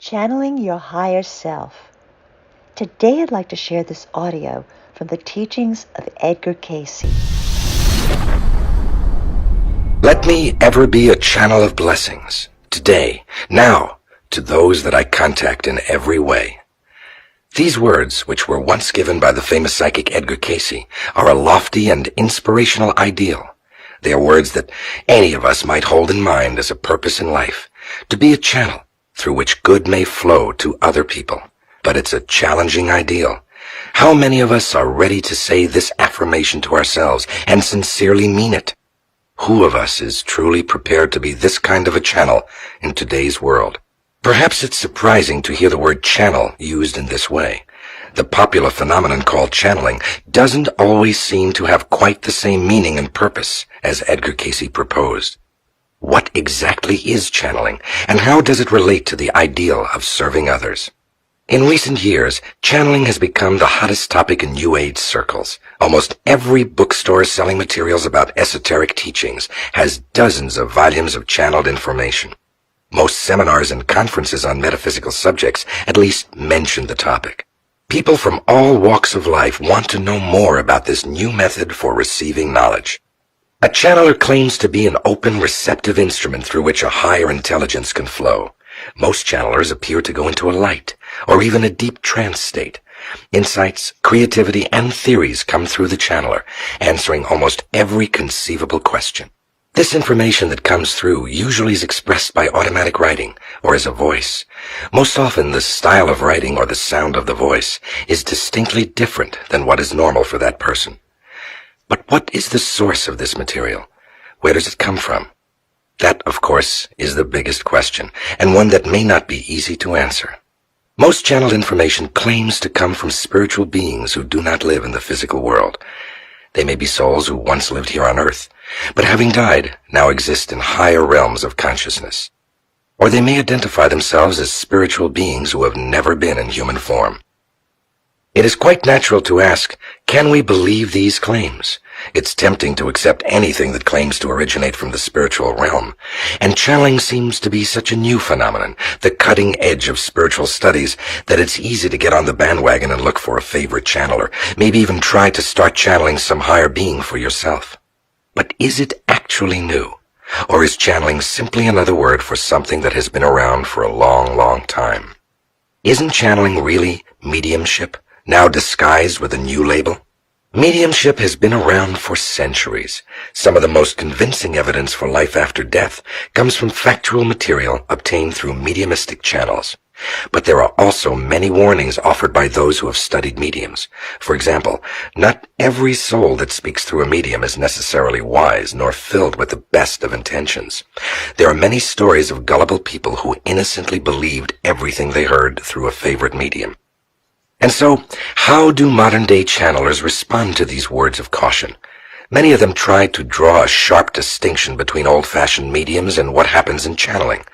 Channeling your higher self. Today I'd like to share this audio from the teachings of Edgar Cayce. Let me ever be a channel of blessings, today, now, to those that I contact in every way. These words, which were once given by the famous psychic Edgar Cayce, are a lofty and inspirational ideal. They are words that any of us might hold in mind as a purpose in life, to be a channel through which good may flow to other people. But it's a challenging ideal. How many of us are ready to say this affirmation to ourselves and sincerely mean it? Who of us is truly prepared to be this kind of a channel in today's world? Perhaps it's surprising to hear the word channel used in this way. The popular phenomenon called channeling doesn't always seem to have quite the same meaning and purpose as Edgar Cayce proposed. What exactly is channeling, and how does it relate to the ideal of serving others? In recent years, channeling has become the hottest topic in New Age circles. Almost every bookstore selling materials about esoteric teachings has dozens of volumes of channeled information. Most seminars and conferences on metaphysical subjects at least mention the topic. People from all walks of life want to know more about this new method for receiving knowledge. A channeler claims to be an open, receptive instrument through which a higher intelligence can flow. Most channelers appear to go into a light, or even a deep trance state. Insights, creativity, and theories come through the channeler, answering almost every conceivable question. This information that comes through usually is expressed by automatic writing, or as a voice. Most often, the style of writing or the sound of the voice is distinctly different than what is normal for that person. But what is the source of this material? Where does it come from? That, of course, is the biggest question, and one that may not be easy to answer. Most channeled information claims to come from spiritual beings who do not live in the physical world. They may be souls who once lived here on earth, but having died, now exist in higher realms of consciousness. Or they may identify themselves as spiritual beings who have never been in human form. It is quite natural to ask, can we believe these claims? It's tempting to accept anything that claims to originate from the spiritual realm, and channeling seems to be such a new phenomenon, the cutting edge of spiritual studies, that it's easy to get on the bandwagon and look for a favorite channeler, maybe even try to start channeling some higher being for yourself. But is it actually new? Or is channeling simply another word for something that has been around for a long, long time? Isn't channeling really mediumship, now disguised with a new label? Mediumship has been around for centuries. Some of the most convincing evidence for life after death comes from factual material obtained through mediumistic channels. But there are also many warnings offered by those who have studied mediums. For example, not every soul that speaks through a medium is necessarily wise nor filled with the best of intentions. There are many stories of gullible people who innocently believed everything they heard through a favorite medium. And so, how do modern-day channelers respond to these words of caution? Many of them try to draw a sharp distinction between old-fashioned mediums and what happens in channeling.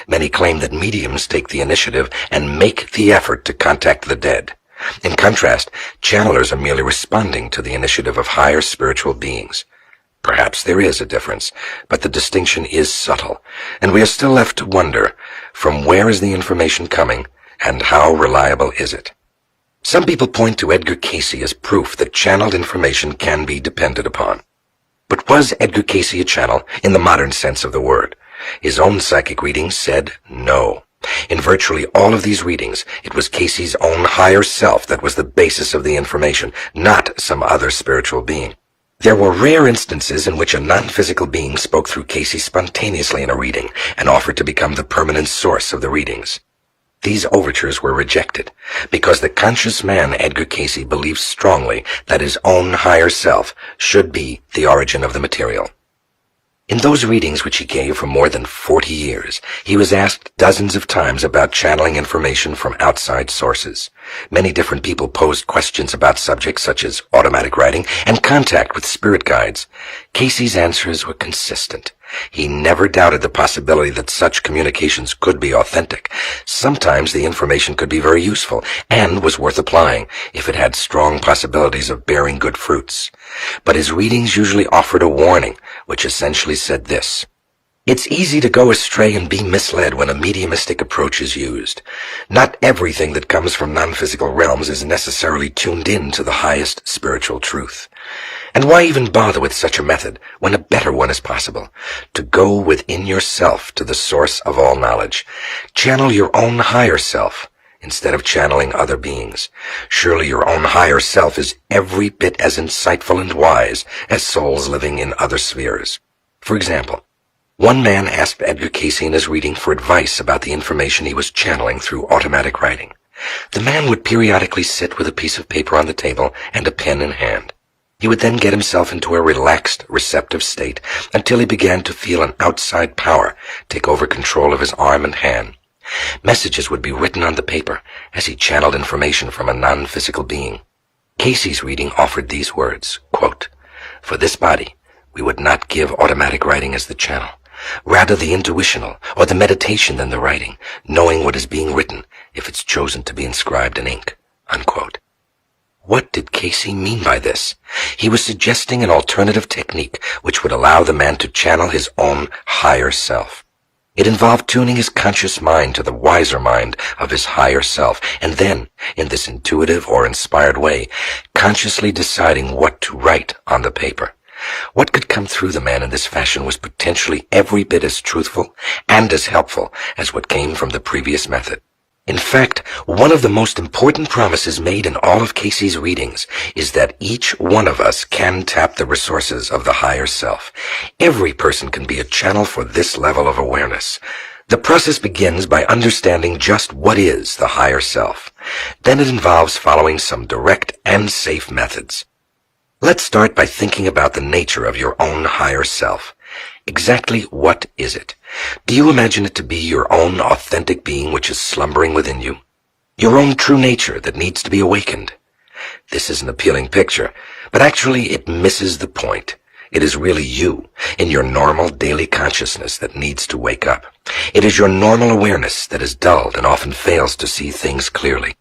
Many claim that mediums take the initiative and make the effort to contact the dead. In contrast, channelers are merely responding to the initiative of higher spiritual beings. Perhaps there is a difference, but the distinction is subtle, and we are still left to wonder, from where is the information coming, and how reliable is it? Some people point to Edgar Cayce as proof that channeled information can be depended upon. But was Edgar Cayce a channel in the modern sense of the word? His own psychic readings said no. In virtually all of these readings, it was Cayce's own higher self that was the basis of the information, not some other spiritual being. There were rare instances in which a non-physical being spoke through Cayce spontaneously in a reading and offered to become the permanent source of the readings. These overtures were rejected because the conscious man Edgar Cayce believed strongly that his own higher self should be the origin of the material. In those readings which he gave for more than 40 years, he was asked dozens of times about channeling information from outside sources. Many different people posed questions about subjects such as automatic writing and contact with spirit guides. Cayce's answers were consistent. He never doubted the possibility that such communications could be authentic. Sometimes the information could be very useful and was worth applying if it had strong possibilities of bearing good fruits. But his readings usually offered a warning, which essentially said this: It's easy to go astray and be misled when a mediumistic approach is used. Not everything that comes from non-physical realms is necessarily tuned in to the highest spiritual truth. And why even bother with such a method when a better one is possible? To go within yourself to the source of all knowledge. Channel your own higher self instead of channeling other beings. Surely your own higher self is every bit as insightful and wise as souls living in other spheres. For example, one man asked Edgar Cayce in his reading for advice about the information he was channeling through automatic writing. The man would periodically sit with a piece of paper on the table and a pen in hand. He would then get himself into a relaxed, receptive state until he began to feel an outside power take over control of his arm and hand. Messages would be written on the paper as he channeled information from a non-physical being. Cayce's reading offered these words, quote, "For this body, we would not give automatic writing as the channel. Rather the intuitional or the meditation than the writing, knowing what is being written if it's chosen to be inscribed in ink." Unquote. What did Cayce mean by this? He was suggesting an alternative technique which would allow the man to channel his own higher self. It involved tuning his conscious mind to the wiser mind of his higher self, and then, in this intuitive or inspired way, consciously deciding what to write on the paper. What could come through the man in this fashion was potentially every bit as truthful and as helpful as what came from the previous method. In fact, one of the most important promises made in all of Cayce's readings is that each one of us can tap the resources of the higher self. Every person can be a channel for this level of awareness. The process begins by understanding just what is the higher self. Then it involves following some direct and safe methods. Let's start by thinking about the nature of your own higher self. Exactly what is it? Do you imagine it to be your own authentic being which is slumbering within you? Your own true nature that needs to be awakened? This is an appealing picture, but actually it misses the point. It is really you, in your normal daily consciousness, that needs to wake up. It is your normal awareness that is dulled and often fails to see things clearly.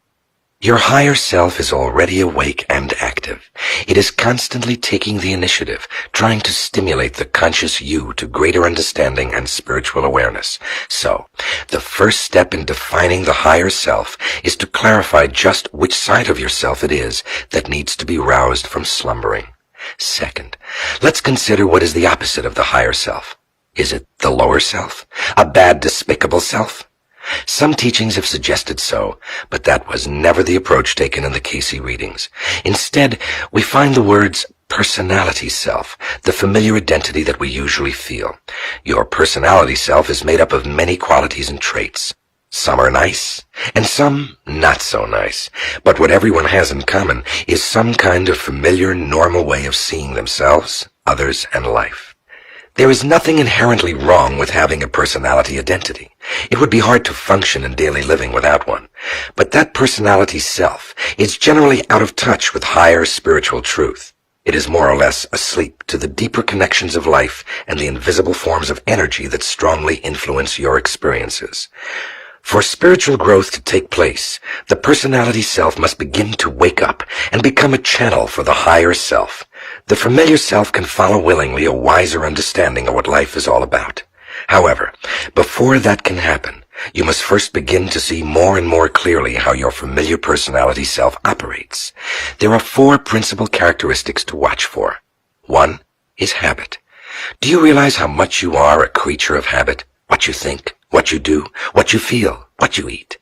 Your higher self is already awake and active. It is constantly taking the initiative, trying to stimulate the conscious you to greater understanding and spiritual awareness. So, the first step in defining the higher self is to clarify just which side of yourself it is that needs to be roused from slumbering. Second, let's consider what is the opposite of the higher self. Is it the lower self? A bad, despicable self? Some teachings have suggested so, but that was never the approach taken in the Cayce readings. Instead, we find the words personality self, the familiar identity that we usually feel. Your personality self is made up of many qualities and traits. Some are nice, and some not so nice. But what everyone has in common is some kind of familiar, normal way of seeing themselves, others, and life. There is nothing inherently wrong with having a personality identity. It would be hard to function in daily living without one. But that personality self is generally out of touch with higher spiritual truth. It is more or less asleep to the deeper connections of life and the invisible forms of energy that strongly influence your experiences. For spiritual growth to take place, the personality self must begin to wake up and become a channel for the higher self. The familiar self can follow willingly a wiser understanding of what life is all about. However, before that can happen, you must first begin to see more and more clearly how your familiar personality self operates. There are 4 principal characteristics to watch for. 1 is habit. Do you realize how much you are a creature of habit? What you think, what you do, what you feel, what you eat.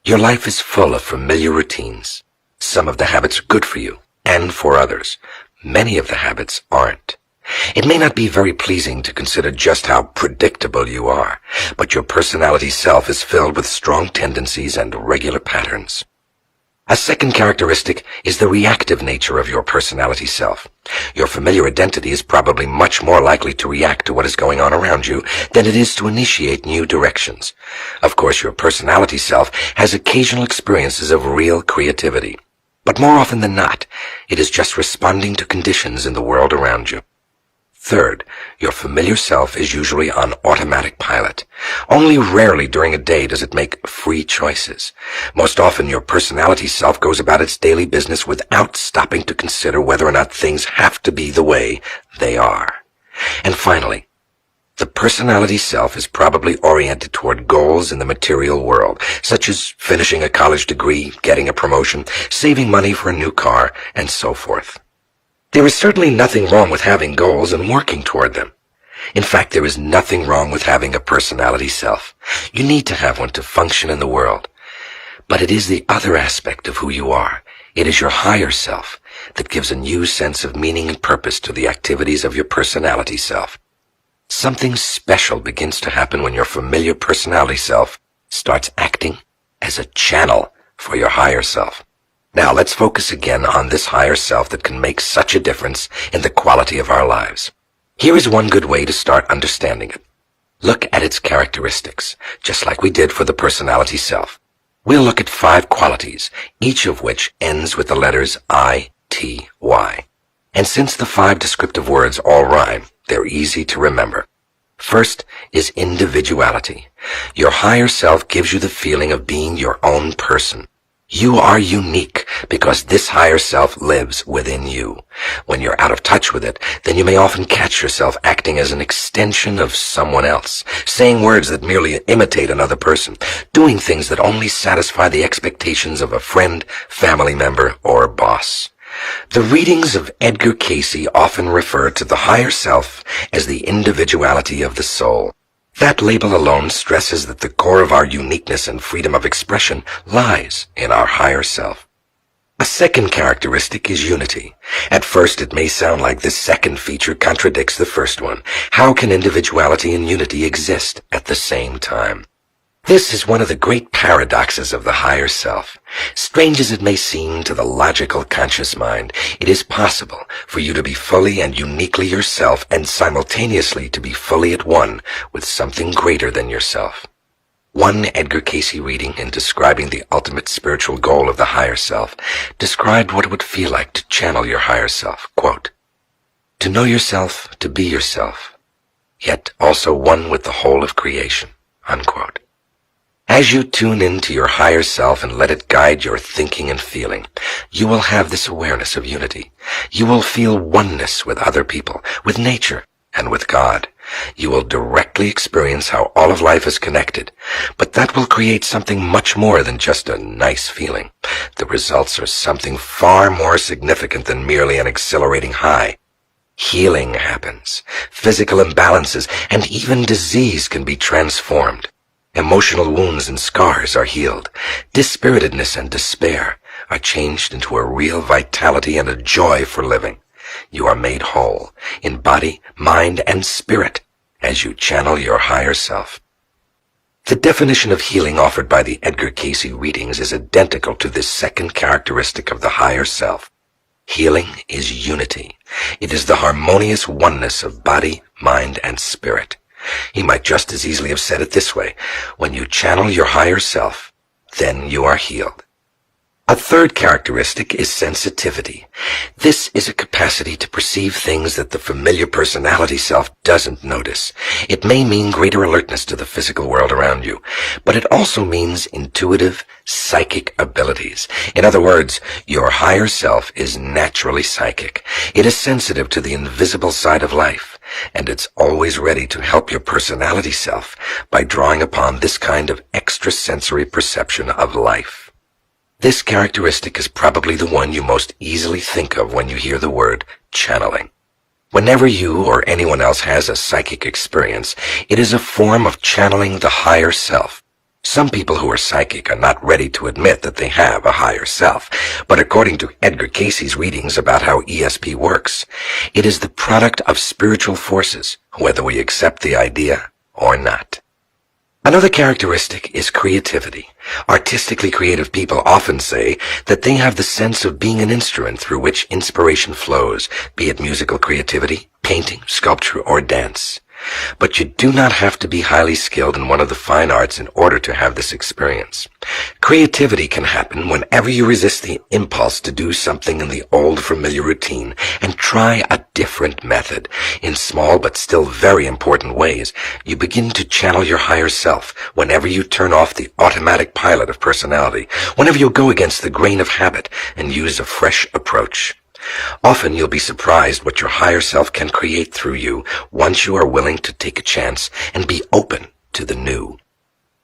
Your life is full of familiar routines. Some of the habits are good for you and for others. Many of the habits aren't. It may not be very pleasing to consider just how predictable you are, but your personality self is filled with strong tendencies and regular patterns. A second characteristic is the reactive nature of your personality self. Your familiar identity is probably much more likely to react to what is going on around you than it is to initiate new directions. Of course, your personality self has occasional experiences of real creativity. But more often than not, it is just responding to conditions in the world around you. Third, your familiar self is usually on automatic pilot. Only rarely during a day does it make free choices. Most often your personality self goes about its daily business without stopping to consider whether or not things have to be the way they are. And finally, The personality self is probably oriented toward goals in the material world, such as finishing a college degree, getting a promotion, saving money for a new car, and so forth. There is certainly nothing wrong with having goals and working toward them. In fact, there is nothing wrong with having a personality self. You need to have one to function in the world. But it is the other aspect of who you are. It is your higher self that gives a new sense of meaning and purpose to the activities of your personality self. Something special begins to happen when your familiar personality self starts acting as a channel for your higher self. Now let's focus again on this higher self that can make such a difference in the quality of our lives. Here is one good way to start understanding it. Look at its characteristics, just like we did for the personality self. We'll look at 5 qualities, each of which ends with the letters I, T, Y. And since the 5 descriptive words all rhyme, they're easy to remember. First is individuality. Your higher self gives you the feeling of being your own person. You are unique because this higher self lives within you. When you're out of touch with it, then you may often catch yourself acting as an extension of someone else, saying words that merely imitate another person, doing things that only satisfy the expectations of a friend, family member, or boss. The readings of Edgar Cayce often refer to the higher self as the individuality of the soul. That label alone stresses that the core of our uniqueness and freedom of expression lies in our higher self. A second characteristic is unity. At first, it may sound like this second feature contradicts the first one. How can individuality and unity exist at the same time? This is one of the great paradoxes of the higher self. Strange as it may seem to the logical conscious mind, it is possible for you to be fully and uniquely yourself and simultaneously to be fully at one with something greater than yourself. One Edgar Cayce reading in describing the ultimate spiritual goal of the higher self described what it would feel like to channel your higher self. Quote, "To know yourself, to be yourself, yet also one with the whole of creation." Unquote. As you tune into your higher self and let it guide your thinking and feeling, you will have this awareness of unity. You will feel oneness with other people, with nature, and with God. You will directly experience how all of life is connected, but that will create something much more than just a nice feeling. The results are something far more significant than merely an exhilarating high. Healing happens. Physical imbalances and even disease can be transformed. Emotional wounds and scars are healed. Dispiritedness and despair are changed into a real vitality and a joy for living. You are made whole in body, mind, and spirit as you channel your higher self. The definition of healing offered by the Edgar Cayce readings is identical to this second characteristic of the higher self. Healing is unity. It is the harmonious oneness of body, mind, and spirit. He might just as easily have said it this way: when you channel your higher self, then you are healed. A third characteristic is sensitivity. This is a capacity to perceive things that the familiar personality self doesn't notice. It may mean greater alertness to the physical world around you, but it also means intuitive, psychic abilities. In other words, your higher self is naturally psychic. It is sensitive to the invisible side of life, and it's always ready to help your personality self by drawing upon this kind of extrasensory perception of life. This characteristic is probably the one you most easily think of when you hear the word channeling. Whenever you or anyone else has a psychic experience, it is a form of channeling the higher self. Some people who are psychic are not ready to admit that they have a higher self, but according to Edgar Cayce's readings about how ESP works, it is the product of spiritual forces, whether we accept the idea or not. Another characteristic is creativity. Artistically creative people often say that they have the sense of being an instrument through which inspiration flows, be it musical creativity, painting, sculpture, or dance. But you do not have to be highly skilled in one of the fine arts in order to have this experience. Creativity can happen whenever you resist the impulse to do something in the old familiar routine and try a different method. In small but still very important ways, you begin to channel your higher self whenever you turn off the automatic pilot of personality, whenever you go against the grain of habit and use a fresh approach. Often you'll be surprised what your higher self can create through you once you are willing to take a chance and be open to the new.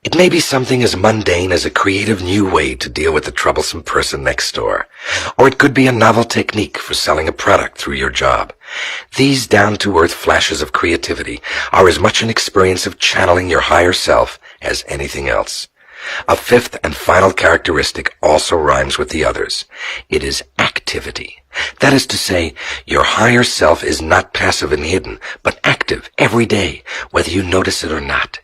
It may be something as mundane as a creative new way to deal with the troublesome person next door, or it could be a novel technique for selling a product through your job. These down-to-earth flashes of creativity are as much an experience of channeling your higher self as anything else. A fifth and final characteristic also rhymes with the others. It is activity. That is to say, your higher self is not passive and hidden, but active every day, whether you notice it or not.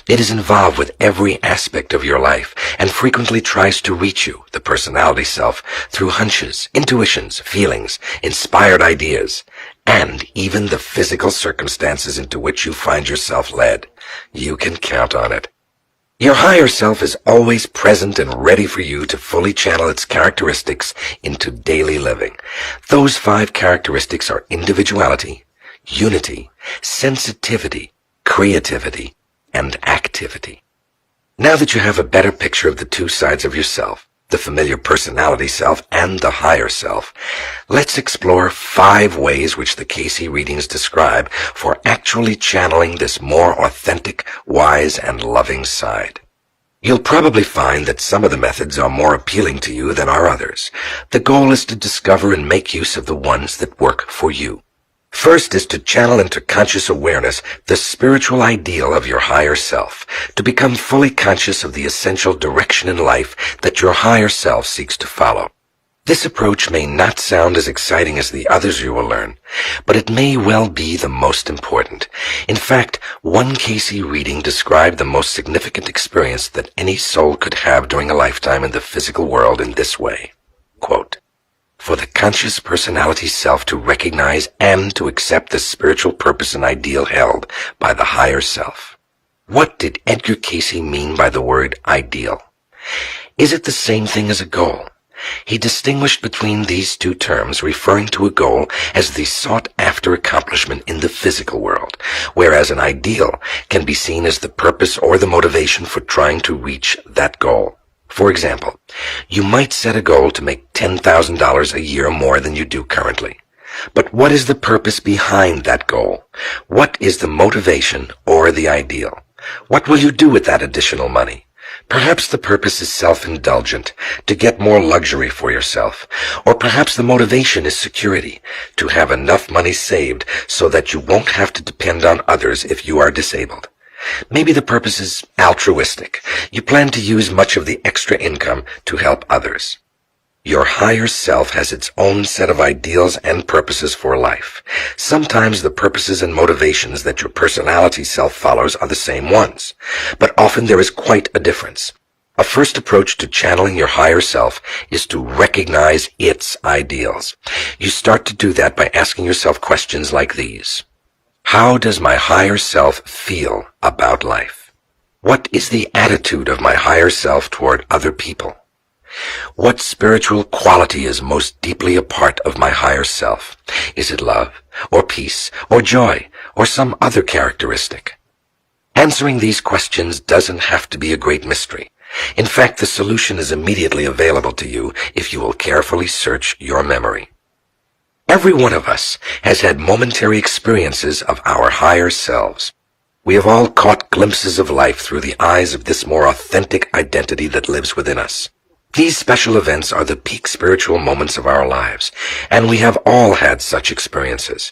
It is involved with every aspect of your life and frequently tries to reach you, the personality self, through hunches, intuitions, feelings, inspired ideas, and even the physical circumstances into which you find yourself led. You can count on it. Your higher self is always present and ready for you to fully channel its characteristics into daily living. Those 5 characteristics are individuality, unity, sensitivity, creativity, and activity. Now that you have a better picture of the 2 sides of yourself, the familiar personality self and the higher self, let's explore 5 ways which the Cayce readings describe for actually channeling this more authentic, wise, and loving side. You'll probably find that some of the methods are more appealing to you than are others. The goal is to discover and make use of the ones that work for you. First is to channel into conscious awareness the spiritual ideal of your higher self, to become fully conscious of the essential direction in life that your higher self seeks to follow. This approach may not sound as exciting as the others you will learn, but it may well be the most important. In fact, one Cayce reading described the most significant experience that any soul could have during a lifetime in the physical world in this way. Quote, "For the conscious personality self to recognize and to accept the spiritual purpose and ideal held by the higher self." What did Edgar Cayce mean by the word ideal? Is it the same thing as a goal? He distinguished between these 2 terms, referring to a goal as the sought-after accomplishment in the physical world, whereas an ideal can be seen as the purpose or the motivation for trying to reach that goal. For example, you might set a goal to make $10,000 a year more than you do currently. But what is the purpose behind that goal? What is the motivation or the ideal? What will you do with that additional money? Perhaps the purpose is self-indulgent, to get more luxury for yourself. Or perhaps the motivation is security, to have enough money saved so that you won't have to depend on others if you are disabled. Maybe the purpose is altruistic. You plan to use much of the extra income to help others. Your higher self has its own set of ideals and purposes for life. Sometimes the purposes and motivations that your personality self follows are the same ones, but often there is quite a difference. A first approach to channeling your higher self is to recognize its ideals. You start to do that by asking yourself questions like these. How does my higher self feel about life? What is the attitude of my higher self toward other people? What spiritual quality is most deeply a part of my higher self? Is it love, or peace, or joy, or some other characteristic? Answering these questions doesn't have to be a great mystery. In fact, the solution is immediately available to you if you will carefully search your memory. Every one of us has had momentary experiences of our higher selves. We have all caught glimpses of life through the eyes of this more authentic identity that lives within us. These special events are the peak spiritual moments of our lives, and we have all had such experiences.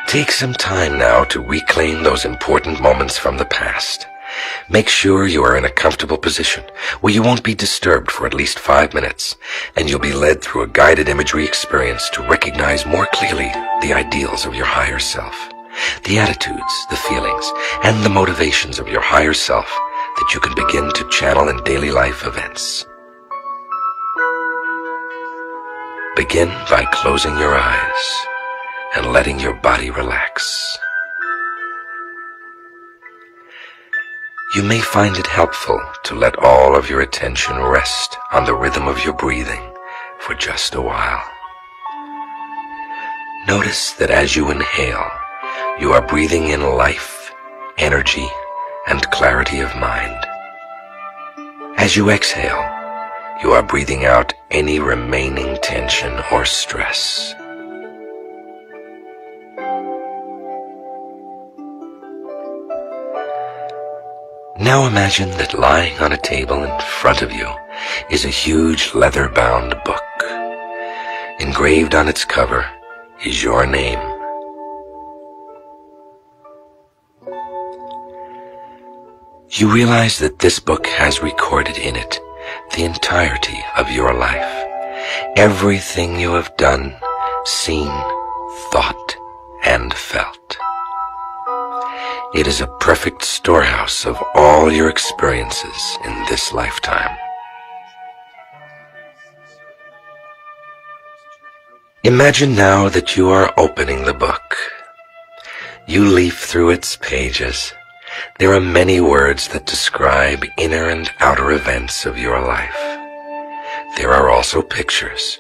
Take some time now to reclaim those important moments from the past. Make sure you are in a comfortable position where you won't be disturbed for at least 5 minutes, and you'll be led through a guided imagery experience to recognize more clearly the ideals of your higher self, the attitudes, the feelings, and the motivations of your higher self that you can begin to channel in daily life events. Begin by closing your eyes and letting your body relax. You may find it helpful to let all of your attention rest on the rhythm of your breathing for just a while. Notice that as you inhale, you are breathing in life, energy, and clarity of mind. As you exhale, you are breathing out any remaining tension or stress. Now imagine that lying on a table in front of you is a huge leather-bound book. Engraved on its cover is your name. You realize that this book has recorded in it the entirety of your life, everything you have done, seen, thought, and felt. It is a perfect storehouse of all your experiences in this lifetime. Imagine now that you are opening the book. You leaf through its pages. There are many words that describe inner and outer events of your life. There are also pictures,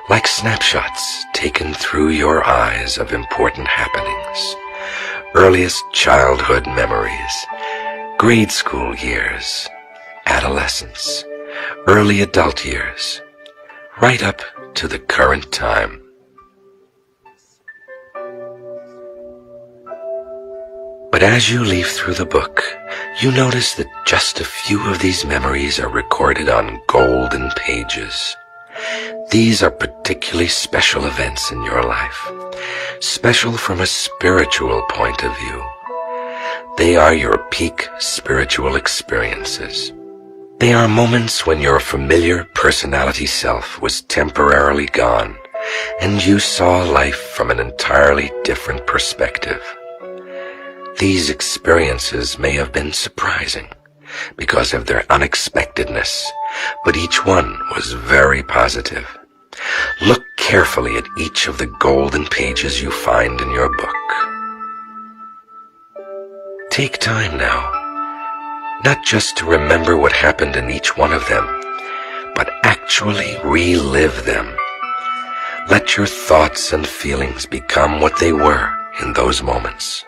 like snapshots taken through your eyes of important happenings, earliest childhood memories, grade school years, adolescence, early adult years, right up to the current time. But as you leaf through the book, you notice that just a few of these memories are recorded on golden pages. These are particularly special events in your life, special from a spiritual point of view. They are your peak spiritual experiences. They are moments when your familiar personality self was temporarily gone, and you saw life from an entirely different perspective. These experiences may have been surprising because of their unexpectedness, but each one was very positive. Look carefully at each of the golden pages you find in your book. Take time now, not just to remember what happened in each one of them, but actually relive them. Let your thoughts and feelings become what they were in those moments.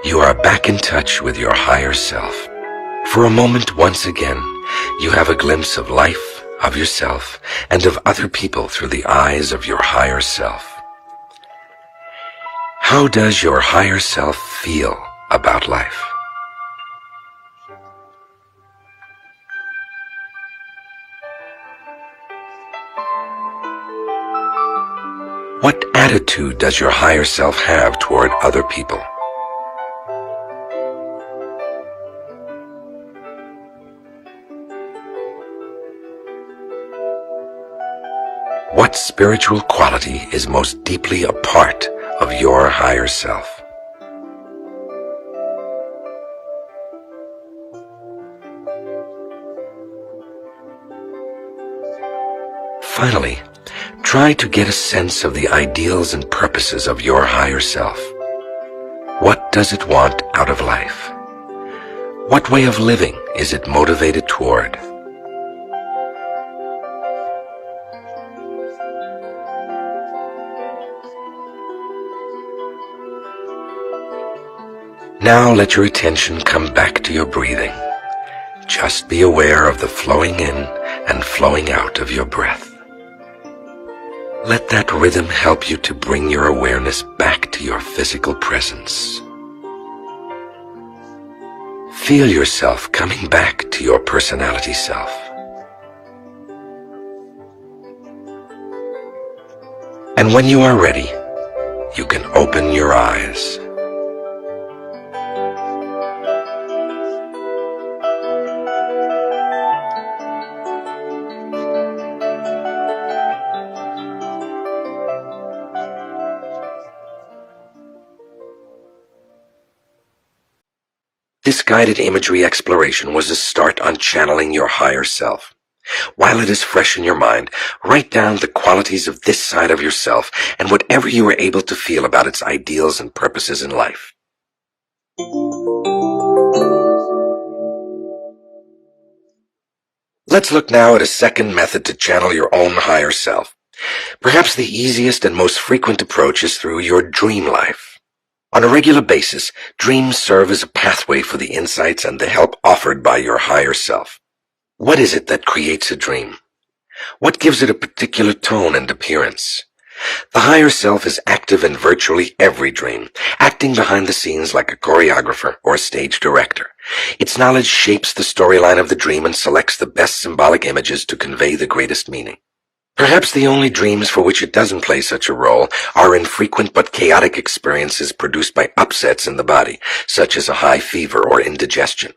You are back in touch with your higher self. For a moment, once again, you have a glimpse of life, of yourself, and of other people through the eyes of your higher self. How does your higher self feel about life? What attitude does your higher self have toward other people? What spiritual quality is most deeply a part of your higher self? Finally, try to get a sense of the ideals and purposes of your higher self. What does it want out of life? What way of living is it motivated toward? Now let your attention come back to your breathing. Just be aware of the flowing in and flowing out of your breath. Let that rhythm help you to bring your awareness back to your physical presence. Feel yourself coming back to your personality self. And when you are ready, you can open your eyes. This guided imagery exploration was a start on channeling your higher self. While it is fresh in your mind, write down the qualities of this side of yourself and whatever you are able to feel about its ideals and purposes in life. Let's look now at a second method to channel your own higher self. Perhaps the easiest and most frequent approach is through your dream life. On a regular basis, dreams serve as a pathway for the insights and the help offered by your higher self. What is it that creates a dream? What gives it a particular tone and appearance? The higher self is active in virtually every dream, acting behind the scenes like a choreographer or a stage director. Its knowledge shapes the storyline of the dream and selects the best symbolic images to convey the greatest meaning. Perhaps the only dreams for which it doesn't play such a role are infrequent but chaotic experiences produced by upsets in the body, such as a high fever or indigestion.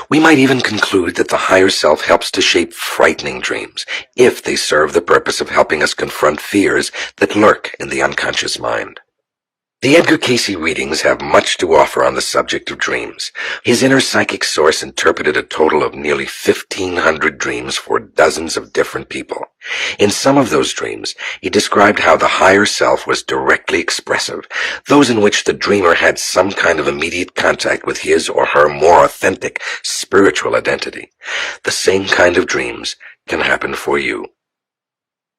We might even conclude that the higher self helps to shape frightening dreams, if they serve the purpose of helping us confront fears that lurk in the unconscious mind. The Edgar Cayce readings have much to offer on the subject of dreams. His inner psychic source interpreted a total of nearly 1,500 dreams for dozens of different people. In some of those dreams, he described how the higher self was directly expressive, those in which the dreamer had some kind of immediate contact with his or her more authentic spiritual identity. The same kind of dreams can happen for you.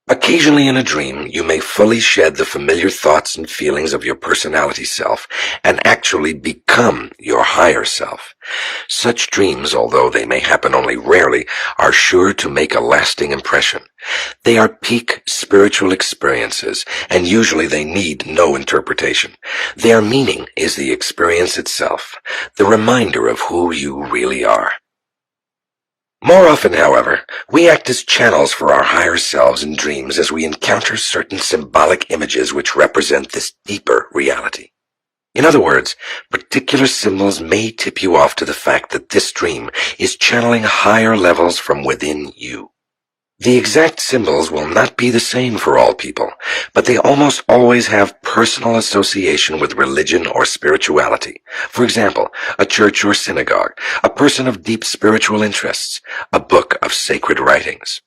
Occasionally in a dream, you may fully shed the familiar thoughts and feelings of your personality self and actually become your higher self. Such dreams, although they may happen only rarely, are sure to make a lasting impression. They are peak spiritual experiences, and usually they need no interpretation. Their meaning is the experience itself, the reminder of who you really are. More often, however, we act as channels for our higher selves in dreams as we encounter certain symbolic images which represent this deeper reality. In other words, particular symbols may tip you off to the fact that this dream is channeling higher levels from within you. The exact symbols will not be the same for all people, but they almost always have personal association with religion or spirituality. For example, a church or synagogue, a person of deep spiritual interests, a book of sacred writings.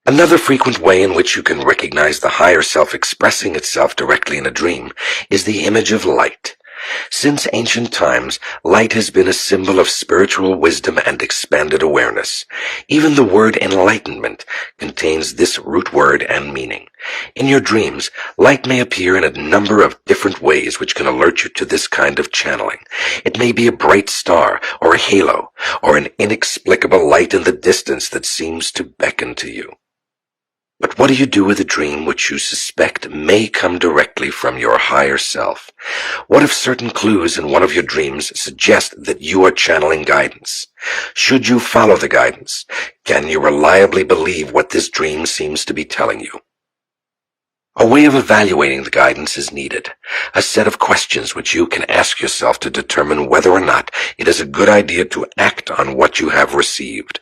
Another frequent way in which you can recognize the higher self expressing itself directly in a dream is the image of light. Since ancient times, light has been a symbol of spiritual wisdom and expanded awareness. Even the word enlightenment contains this root word and meaning. In your dreams, light may appear in a number of different ways which can alert you to this kind of channeling. It may be a bright star, or a halo, or an inexplicable light in the distance that seems to beckon to you. But what do you do with a dream which you suspect may come directly from your higher self? What if certain clues in one of your dreams suggest that you are channeling guidance? Should you follow the guidance? Can you reliably believe what this dream seems to be telling you? A way of evaluating the guidance is needed, a set of questions which you can ask yourself to determine whether or not it is a good idea to act on what you have received.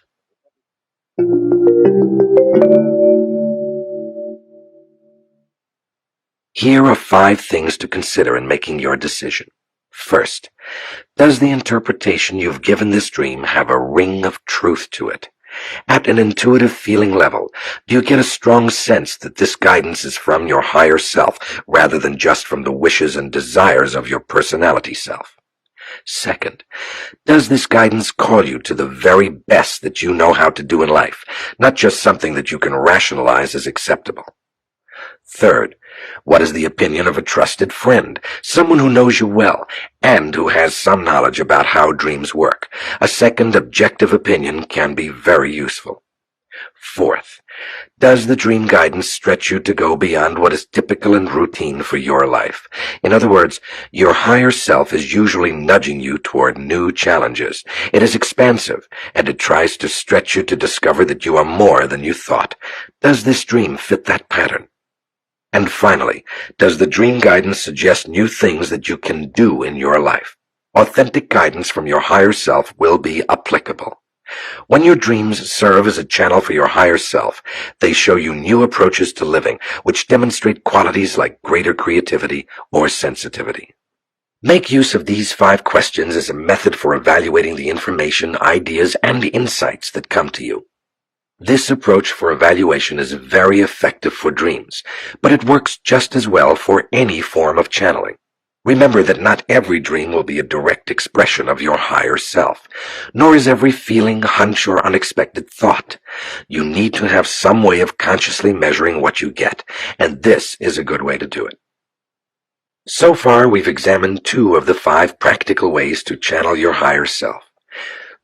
Here are 5 things to consider in making your decision. First, does the interpretation you've given this dream have a ring of truth to it? At an intuitive feeling level, do you get a strong sense that this guidance is from your higher self rather than just from the wishes and desires of your personality self? Second, does this guidance call you to the very best that you know how to do in life, not just something that you can rationalize as acceptable? Third, what is the opinion of a trusted friend, someone who knows you well, and who has some knowledge about how dreams work? A second objective opinion can be very useful. Fourth, does the dream guidance stretch you to go beyond what is typical and routine for your life? In other words, your higher self is usually nudging you toward new challenges. It is expansive, and it tries to stretch you to discover that you are more than you thought. Does this dream fit that pattern? And finally, does the dream guidance suggest new things that you can do in your life? Authentic guidance from your higher self will be applicable. When your dreams serve as a channel for your higher self, they show you new approaches to living, which demonstrate qualities like greater creativity or sensitivity. Make use of these 5 questions as a method for evaluating the information, ideas, and insights that come to you. This approach for evaluation is very effective for dreams, but it works just as well for any form of channeling. Remember that not every dream will be a direct expression of your higher self, nor is every feeling, hunch, or unexpected thought. You need to have some way of consciously measuring what you get, and this is a good way to do it. So far, we've examined 2 of the 5 practical ways to channel your higher self.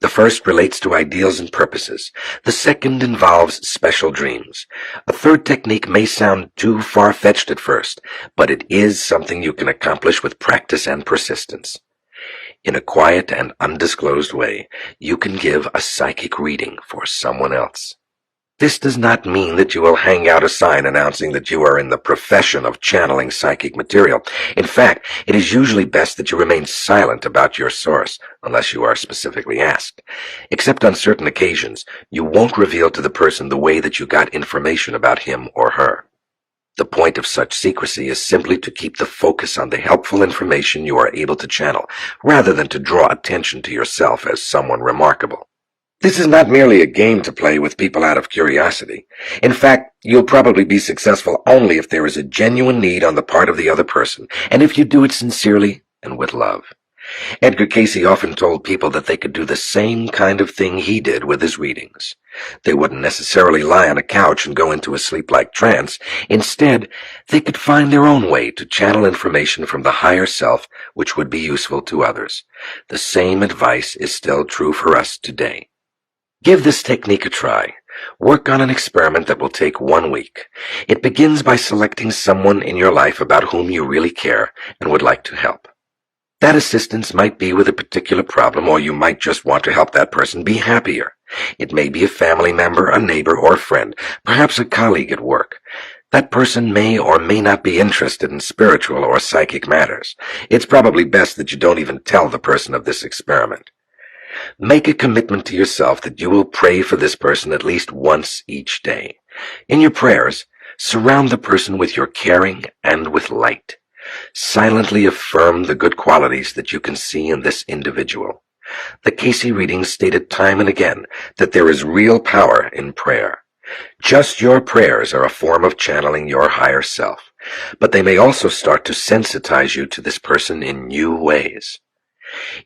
The first relates to ideals and purposes. The second involves special dreams. A third technique may sound too far-fetched at first, but it is something you can accomplish with practice and persistence. In a quiet and undisclosed way, you can give a psychic reading for someone else. This does not mean that you will hang out a sign announcing that you are in the profession of channeling psychic material. In fact, it is usually best that you remain silent about your source, unless you are specifically asked. Except on certain occasions, you won't reveal to the person the way that you got information about him or her. The point of such secrecy is simply to keep the focus on the helpful information you are able to channel, rather than to draw attention to yourself as someone remarkable. This is not merely a game to play with people out of curiosity. In fact, you'll probably be successful only if there is a genuine need on the part of the other person, and if you do it sincerely and with love. Edgar Cayce often told people that they could do the same kind of thing he did with his readings. They wouldn't necessarily lie on a couch and go into a sleep-like trance. Instead, they could find their own way to channel information from the higher self which would be useful to others. The same advice is still true for us today. Give this technique a try. Work on an experiment that will take 1 week. It begins by selecting someone in your life about whom you really care and would like to help. That assistance might be with a particular problem, or you might just want to help that person be happier. It may be a family member, a neighbor, or a friend, perhaps a colleague at work. That person may or may not be interested in spiritual or psychic matters. It's probably best that you don't even tell the person of this experiment. Make a commitment to yourself that you will pray for this person at least once each day. In your prayers, surround the person with your caring and with light. Silently affirm the good qualities that you can see in this individual. The Cayce readings stated time and again that there is real power in prayer. Just your prayers are a form of channeling your higher self, but they may also start to sensitize you to this person in new ways.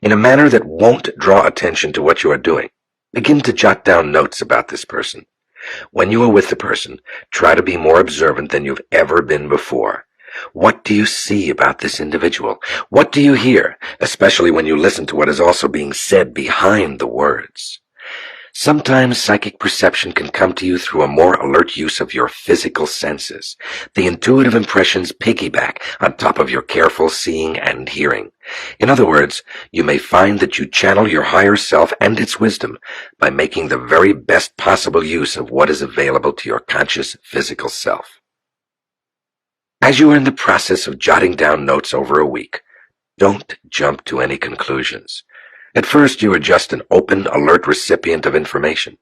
In a manner that won't draw attention to what you are doing, begin to jot down notes about this person. When you are with the person, try to be more observant than you've ever been before. What do you see about this individual? What do you hear, especially when you listen to what is also being said behind the words? Sometimes psychic perception can come to you through a more alert use of your physical senses. The intuitive impressions piggyback on top of your careful seeing and hearing. In other words, you may find that you channel your higher self and its wisdom by making the very best possible use of what is available to your conscious physical self. As you are in the process of jotting down notes over a week, don't jump to any conclusions. At first, you are just an open, alert recipient of information.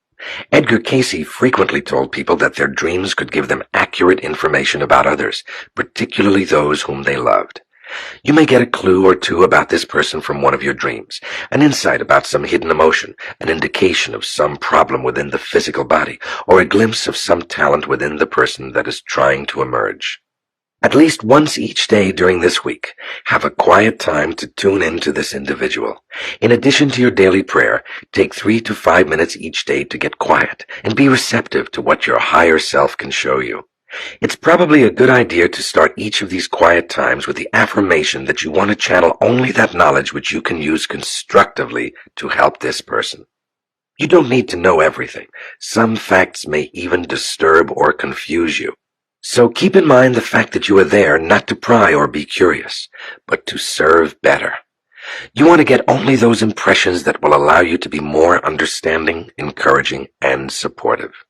Edgar Cayce frequently told people that their dreams could give them accurate information about others, particularly those whom they loved. You may get a clue or two about this person from one of your dreams, an insight about some hidden emotion, an indication of some problem within the physical body, or a glimpse of some talent within the person that is trying to emerge. At least once each day during this week, have a quiet time to tune into this individual. In addition to your daily prayer, take 3 to 5 minutes each day to get quiet and be receptive to what your higher self can show you. It's probably a good idea to start each of these quiet times with the affirmation that you want to channel only that knowledge which you can use constructively to help this person. You don't need to know everything. Some facts may even disturb or confuse you. So keep in mind the fact that you are there not to pry or be curious, but to serve better. You want to get only those impressions that will allow you to be more understanding, encouraging, and supportive.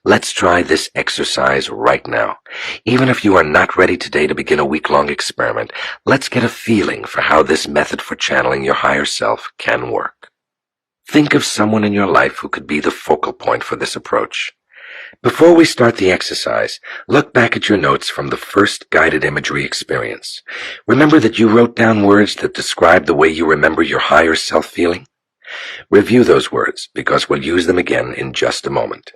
Let's try this exercise right now. Even if you are not ready today to begin a week-long experiment, let's get a feeling for how this method for channeling your higher self can work. Think of someone in your life who could be the focal point for this approach. Before we start the exercise, look back at your notes from the first guided imagery experience. Remember that you wrote down words that describe the way you remember your higher self feeling? Review those words, because we'll use them again in just a moment.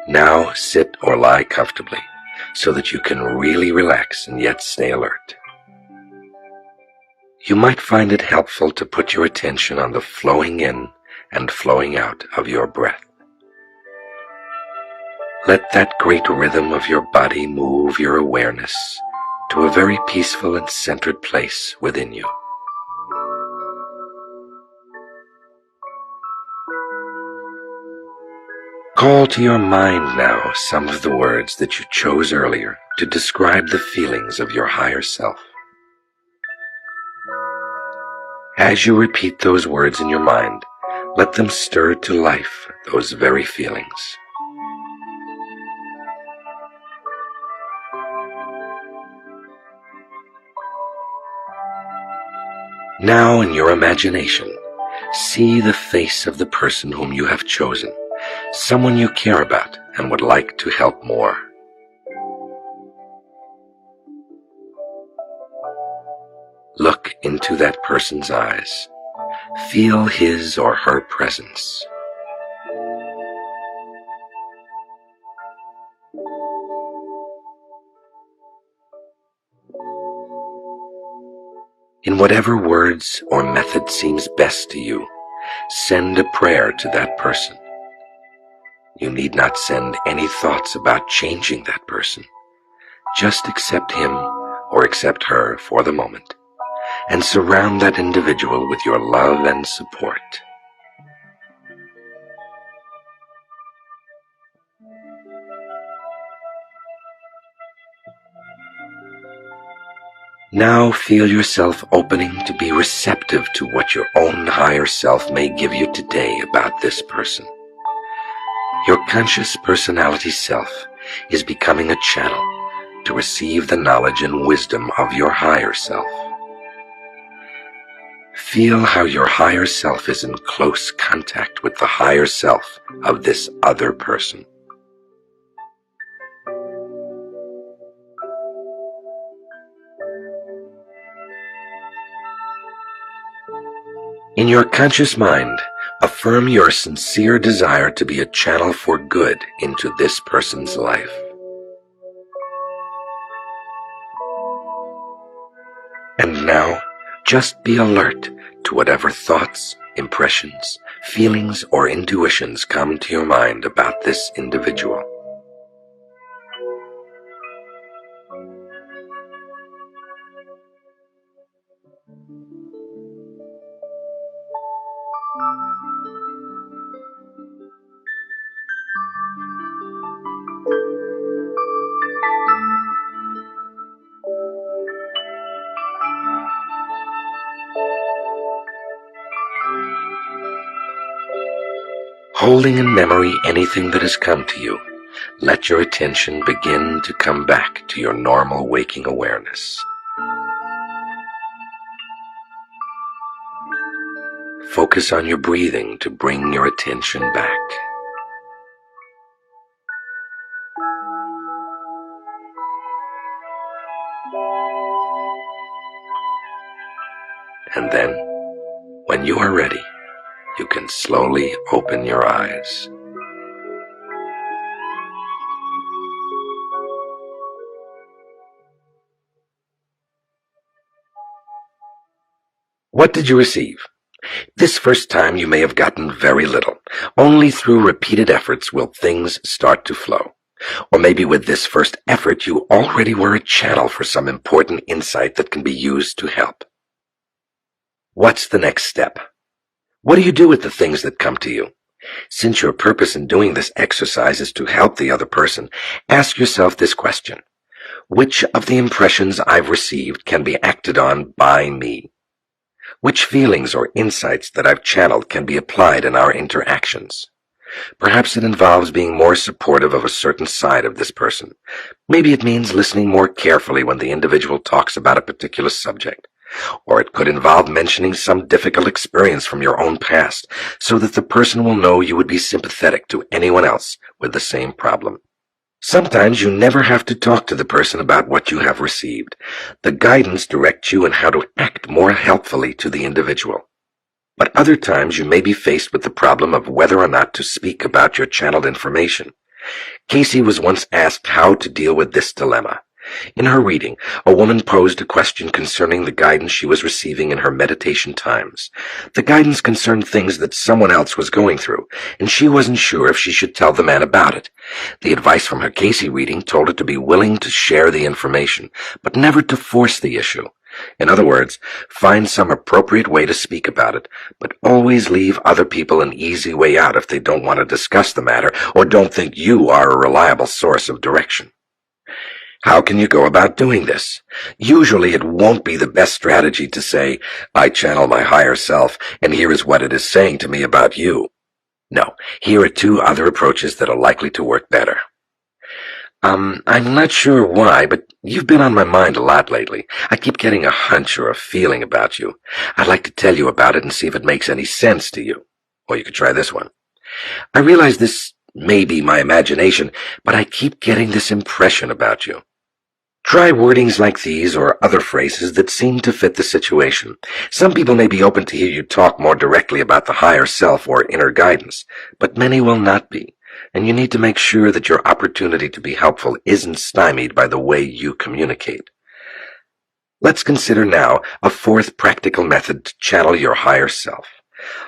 Now sit or lie comfortably so that you can really relax and yet stay alert. You might find it helpful to put your attention on the flowing in and flowing out of your breath. Let that great rhythm of your body move your awareness to a very peaceful and centered place within you. Call to your mind now some of the words that you chose earlier to describe the feelings of your higher self. As you repeat those words in your mind, let them stir to life those very feelings. Now, in your imagination, see the face of the person whom you have chosen, someone you care about and would like to help more. Look into that person's eyes. Feel his or her presence. In whatever words or method seems best to you, send a prayer to that person. You need not send any thoughts about changing that person. Just accept him or accept her for the moment, and surround that individual with your love and support. Now feel yourself opening to be receptive to what your own higher self may give you today about this person. Your conscious personality self is becoming a channel to receive the knowledge and wisdom of your higher self. Feel how your higher self is in close contact with the higher self of this other person. In your conscious mind, affirm your sincere desire to be a channel for good into this person's life. And now, just be alert to whatever thoughts, impressions, feelings, or intuitions come to your mind about this individual. Holding in memory anything that has come to you, let your attention begin to come back to your normal waking awareness. Focus on your breathing to bring your attention back. And then, when you are ready, you can slowly open your eyes. What did you receive? This first time you may have gotten very little. Only through repeated efforts will things start to flow. Or maybe with this first effort you already were a channel for some important insight that can be used to help. What's the next step? What do you do with the things that come to you? Since your purpose in doing this exercise is to help the other person, ask yourself this question. Which of the impressions I've received can be acted on by me? Which feelings or insights that I've channeled can be applied in our interactions? Perhaps it involves being more supportive of a certain side of this person. Maybe it means listening more carefully when the individual talks about a particular subject. Or it could involve mentioning some difficult experience from your own past, so that the person will know you would be sympathetic to anyone else with the same problem. Sometimes you never have to talk to the person about what you have received. The guidance directs you in how to act more helpfully to the individual. But other times you may be faced with the problem of whether or not to speak about your channeled information. Cayce was once asked how to deal with this dilemma. In her reading, a woman posed a question concerning the guidance she was receiving in her meditation times. The guidance concerned things that someone else was going through, and she wasn't sure if she should tell the man about it. The advice from her Cayce reading told her to be willing to share the information, but never to force the issue. In other words, find some appropriate way to speak about it, but always leave other people an easy way out if they don't want to discuss the matter or don't think you are a reliable source of direction. How can you go about doing this? Usually it won't be the best strategy to say, I channel my higher self, and here is what it is saying to me about you. No, here are two other approaches that are likely to work better. I'm not sure why, but you've been on my mind a lot lately. I keep getting a hunch or a feeling about you. I'd like to tell you about it and see if it makes any sense to you. Or you could try this one. I realize this may be my imagination, but I keep getting this impression about you. Try wordings like these or other phrases that seem to fit the situation. Some people may be open to hear you talk more directly about the higher self or inner guidance, but many will not be, and you need to make sure that your opportunity to be helpful isn't stymied by the way you communicate. Let's consider now a fourth practical method to channel your higher self.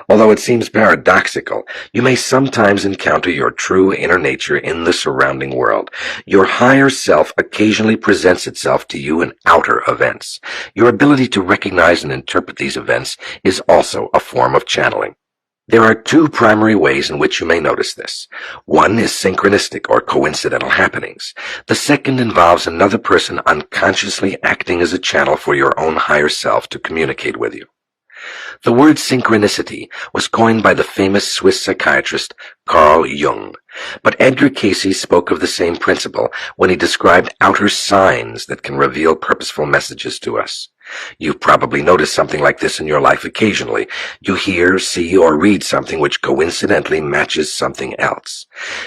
Although it seems paradoxical, you may sometimes encounter your true inner nature in the surrounding world. Your higher self occasionally presents itself to you in outer events. Your ability to recognize and interpret these events is also a form of channeling. There are two primary ways in which you may notice this. One is synchronistic or coincidental happenings. The second involves another person unconsciously acting as a channel for your own higher self to communicate with you. The word synchronicity was coined by the famous Swiss psychiatrist Carl Jung, but Edgar Cayce spoke of the same principle when he described outer signs that can reveal purposeful messages to us. You've probably noticed something like this in your life occasionally. You hear, see, or read something which coincidentally matches something else.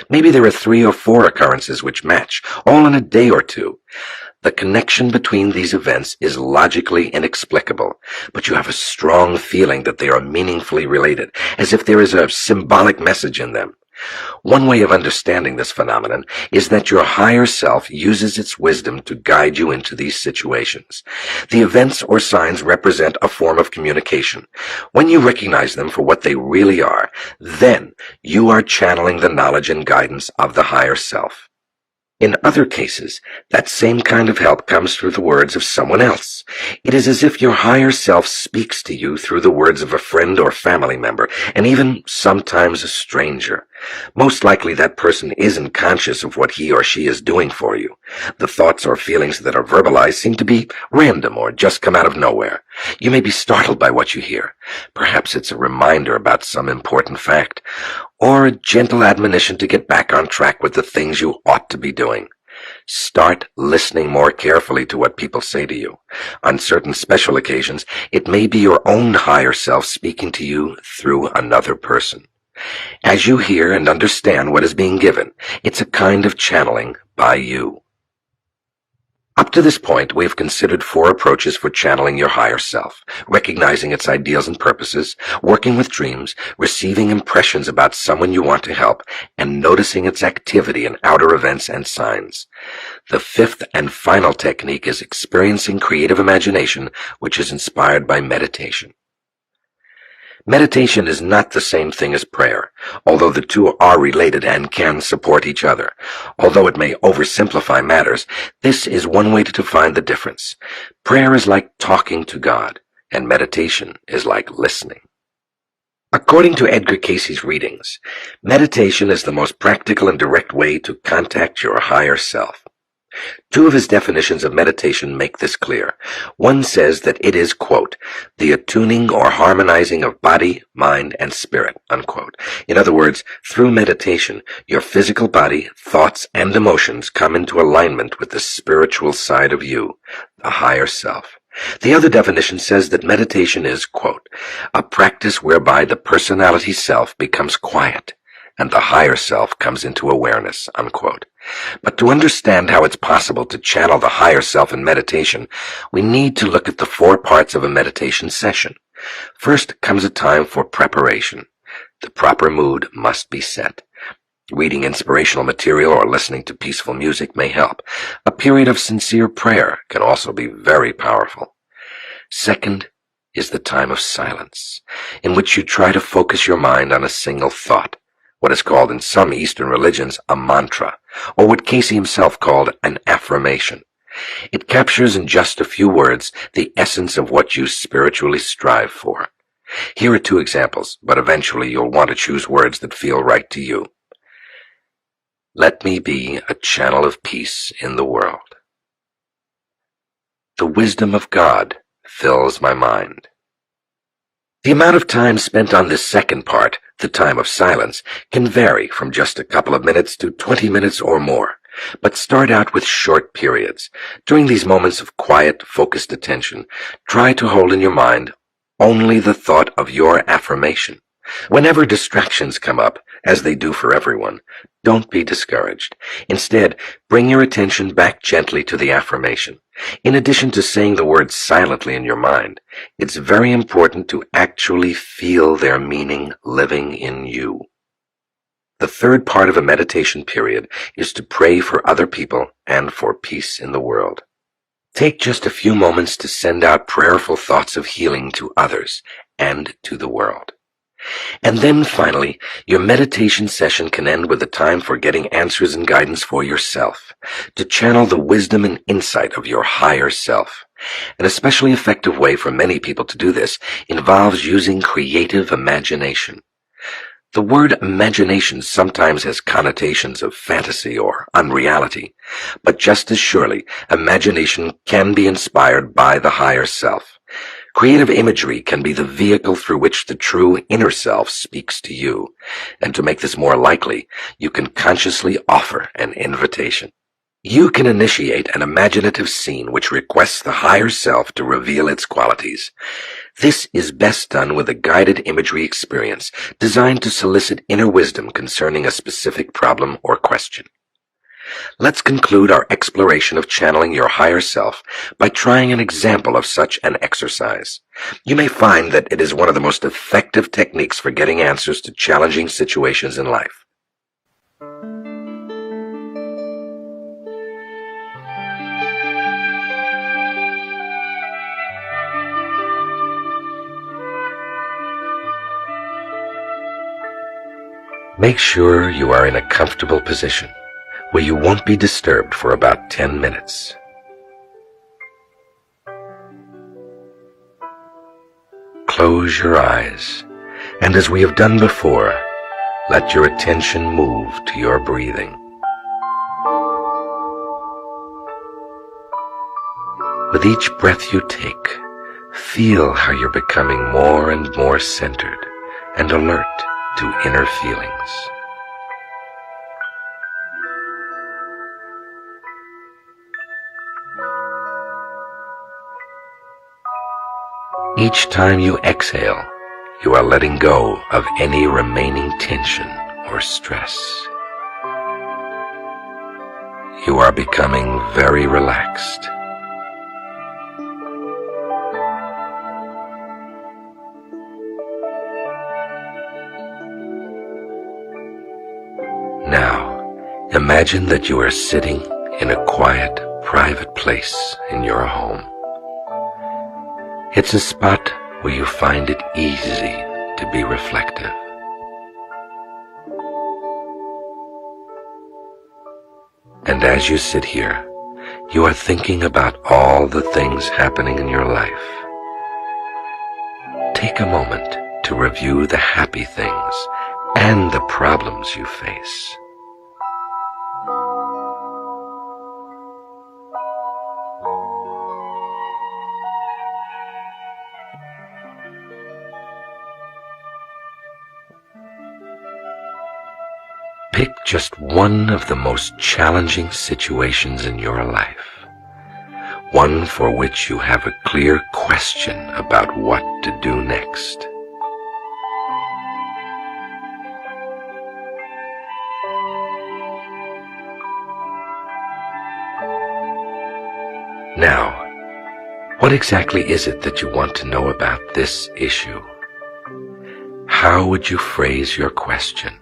Maybe there are 3 or 4 occurrences which match, all in a day or two. The connection between these events is logically inexplicable, but you have a strong feeling that they are meaningfully related, as if there is a symbolic message in them. One way of understanding this phenomenon is that your higher self uses its wisdom to guide you into these situations. The events or signs represent a form of communication. When you recognize them for what they really are, then you are channeling the knowledge and guidance of the higher self. In other cases, that same kind of help comes through the words of someone else. It is as if your higher self speaks to you through the words of a friend or family member, and even sometimes a stranger. Most likely that person isn't conscious of what he or she is doing for you. The thoughts or feelings that are verbalized seem to be random or just come out of nowhere. You may be startled by what you hear. Perhaps it's a reminder about some important fact, or a gentle admonition to get back on track with the things you ought to be doing. Start listening more carefully to what people say to you. On certain special occasions, it may be your own higher self speaking to you through another person. As you hear and understand what is being given, it's a kind of channeling by you. Up to this point, we have considered 4 approaches for channeling your higher self: recognizing its ideals and purposes, working with dreams, receiving impressions about someone you want to help, and noticing its activity in outer events and signs. The 5th and final technique is experiencing creative imagination, which is inspired by meditation. Meditation is not the same thing as prayer, although the two are related and can support each other. Although it may oversimplify matters, this is one way to define the difference. Prayer is like talking to God, and meditation is like listening. According to Edgar Cayce's readings, meditation is the most practical and direct way to contact your higher self. Two of his definitions of meditation make this clear. One says that it is, quote, the attuning or harmonizing of body, mind, and spirit, unquote. In other words, through meditation, your physical body, thoughts, and emotions come into alignment with the spiritual side of you, the higher self. The other definition says that meditation is, quote, a practice whereby the personality self becomes quiet and the higher self comes into awareness, unquote. But to understand how it's possible to channel the higher self in meditation, we need to look at the 4 parts of a meditation session. First comes a time for preparation. The proper mood must be set. Reading inspirational material or listening to peaceful music may help. A period of sincere prayer can also be very powerful. Second is the time of silence, in which you try to focus your mind on a single thought, what is called in some Eastern religions a mantra, or what Cayce himself called an affirmation. It captures in just a few words the essence of what you spiritually strive for. Here are 2 examples, but eventually you'll want to choose words that feel right to you. Let me be a channel of peace in the world. The wisdom of God fills my mind. The amount of time spent on this second part, the time of silence, can vary from just a couple of minutes to 20 minutes or more, but start out with short periods. During these moments of quiet, focused attention, try to hold in your mind only the thought of your affirmation. Whenever distractions come up, as they do for everyone, don't be discouraged. Instead, bring your attention back gently to the affirmation. In addition to saying the words silently in your mind, it's very important to actually feel their meaning living in you. The third part of a meditation period is to pray for other people and for peace in the world. Take just a few moments to send out prayerful thoughts of healing to others and to the world. And then finally, your meditation session can end with a time for getting answers and guidance for yourself, to channel the wisdom and insight of your higher self. An especially effective way for many people to do this involves using creative imagination. The word imagination sometimes has connotations of fantasy or unreality, but just as surely, imagination can be inspired by the higher self. Creative imagery can be the vehicle through which the true inner self speaks to you, and to make this more likely, you can consciously offer an invitation. You can initiate an imaginative scene which requests the higher self to reveal its qualities. This is best done with a guided imagery experience designed to solicit inner wisdom concerning a specific problem or question. Let's conclude our exploration of channeling your higher self by trying an example of such an exercise. You may find that it is one of the most effective techniques for getting answers to challenging situations in life. Make sure you are in a comfortable position where you won't be disturbed for about 10 minutes. Close your eyes, and as we have done before, let your attention move to your breathing. With each breath you take, feel how you're becoming more and more centered and alert to inner feelings. Each time you exhale, you are letting go of any remaining tension or stress. You are becoming very relaxed. Now, imagine that you are sitting in a quiet, private place in your home. It's a spot where you find it easy to be reflective. And as you sit here, you are thinking about all the things happening in your life. Take a moment to review the happy things and the problems you face. pick just one of the most challenging situations in your life, one for which you have a clear question about what to do next. Now, what exactly is it that you want to know about this issue? How would you phrase your question?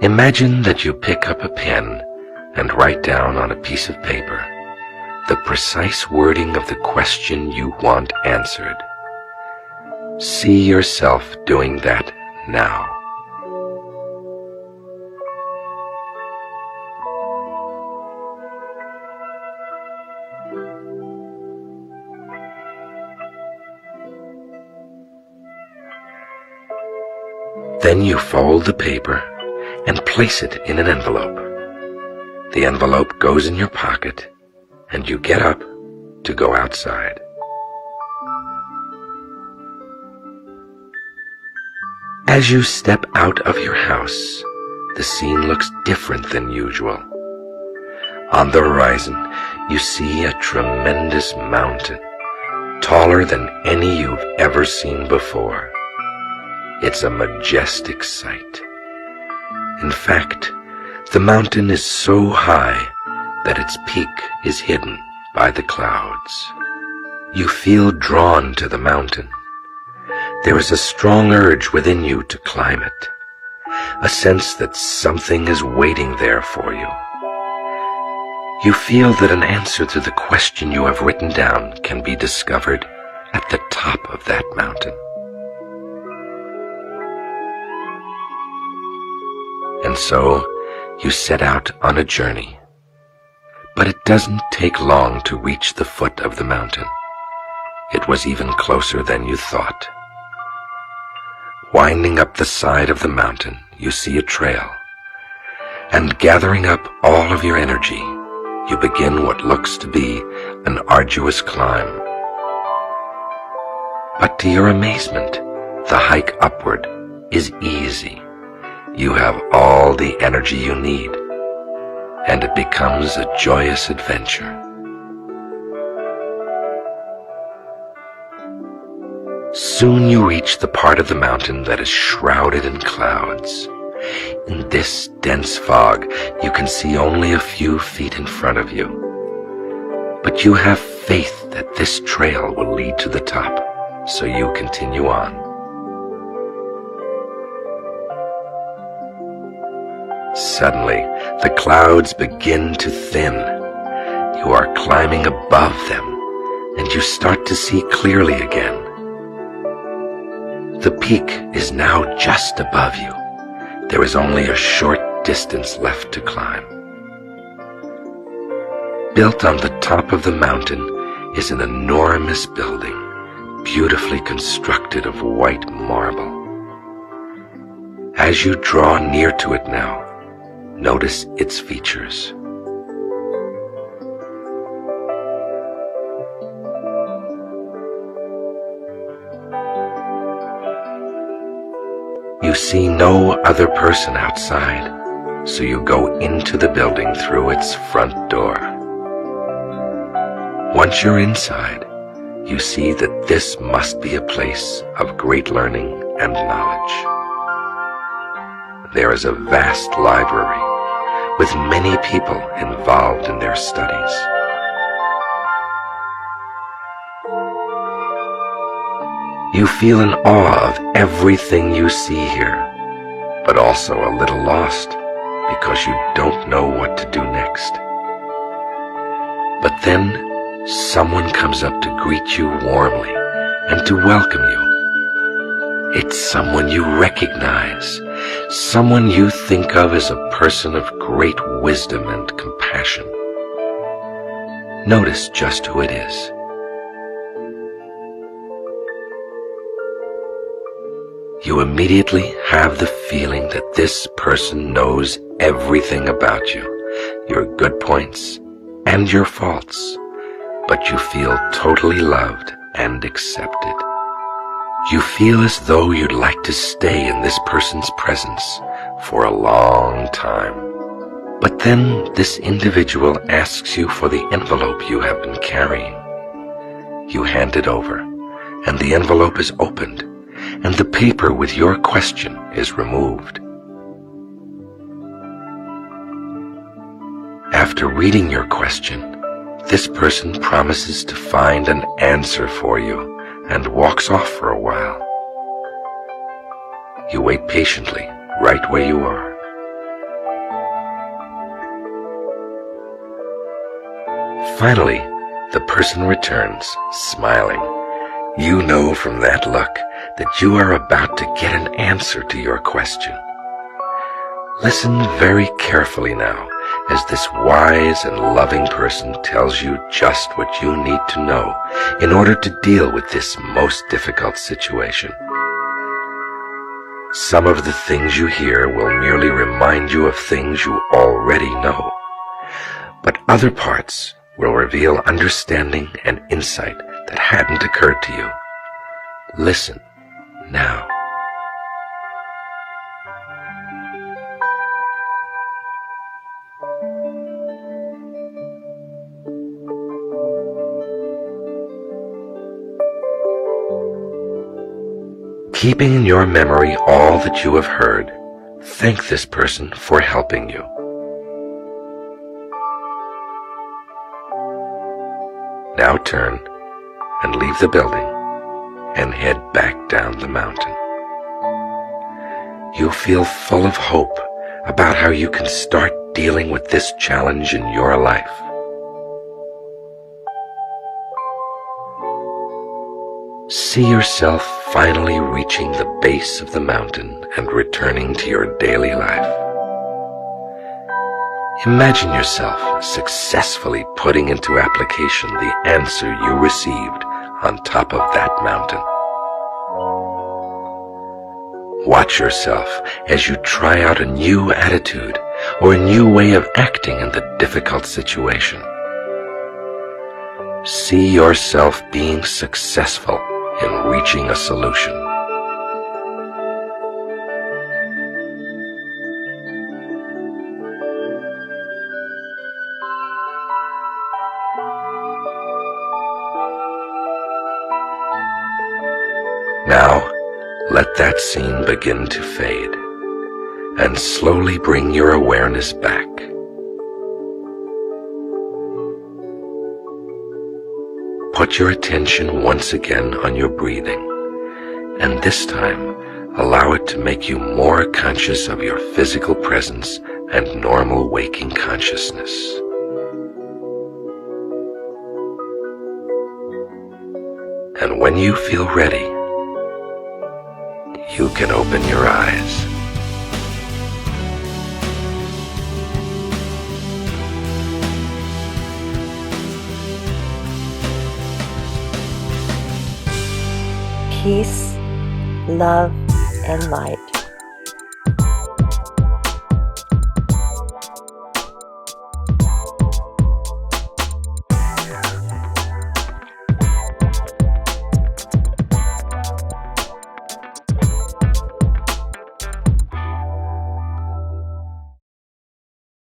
Imagine that you pick up a pen and write down on a piece of paper the precise wording of the question you want answered. See yourself doing that now. Then you fold the paper and place it in an envelope. The envelope goes in your pocket, and you get up to go outside. As you step out of your house, the scene looks different than usual. On the horizon, you see a tremendous mountain, taller than any you've ever seen before. It's a majestic sight. In fact, the mountain is so high that its peak is hidden by the clouds. You feel drawn to the mountain. There is a strong urge within you to climb it, a sense that something is waiting there for you. You feel that an answer to the question you have written down can be discovered at the top of that mountain. And so you set out on a journey. But it doesn't take long to reach the foot of the mountain. It was even closer than you thought. Winding up the side of the mountain, you see a trail. And gathering up all of your energy, you begin what looks to be an arduous climb. But to your amazement, the hike upward is easy. You have all the energy you need, and it becomes a joyous adventure. Soon you reach the part of the mountain that is shrouded in clouds. In this dense fog, you can see only a few feet in front of you. But you have faith that this trail will lead to the top, so you continue on. Suddenly, the clouds begin to thin. You are climbing above them, and you start to see clearly again. The peak is now just above you. There is only a short distance left to climb. Built on the top of the mountain is an enormous building, beautifully constructed of white marble. As you draw near to it now, notice its features. You see no other person outside, so you go into the building through its front door. Once you're inside, you see that this must be a place of great learning and knowledge. There is a vast library with many people involved in their studies. You feel in awe of everything you see here, but also a little lost because you don't know what to do next. But then someone comes up to greet you warmly and to welcome you. It's someone you recognize, someone you think of as a person of great wisdom and compassion. Notice just who it is. You immediately have the feeling that this person knows everything about you, your good points and your faults, but you feel totally loved and accepted. You feel as though you'd like to stay in this person's presence for a long time. But then this individual asks you for the envelope you have been carrying. You hand it over, and the envelope is opened, and the paper with your question is removed. After reading your question, this person promises to find an answer for you and walks off for a while. You wait patiently right where you are. Finally, the person returns, smiling. You know from that look that you are about to get an answer to your question. Listen very carefully now as this wise and loving person tells you just what you need to know in order to deal with this most difficult situation. Some of the things you hear will merely remind you of things you already know, but other parts will reveal understanding and insight that hadn't occurred to you. Listen now. Keeping in your memory all that you have heard, thank this person for helping you. Now turn and leave the building and head back down the mountain. You feel full of hope about how you can start dealing with this challenge in your life. See yourself finally reaching the base of the mountain and returning to your daily life. Imagine yourself successfully putting into application the answer you received on top of that mountain. Watch yourself as you try out a new attitude or a new way of acting in the difficult situation. See yourself being successful in reaching a solution. Now, let that scene begin to fade, and slowly bring your awareness back. Put your attention once again on your breathing, and this time allow it to make you more conscious of your physical presence and normal waking consciousness. And when you feel ready, you can open your eyes. Peace, love, and light.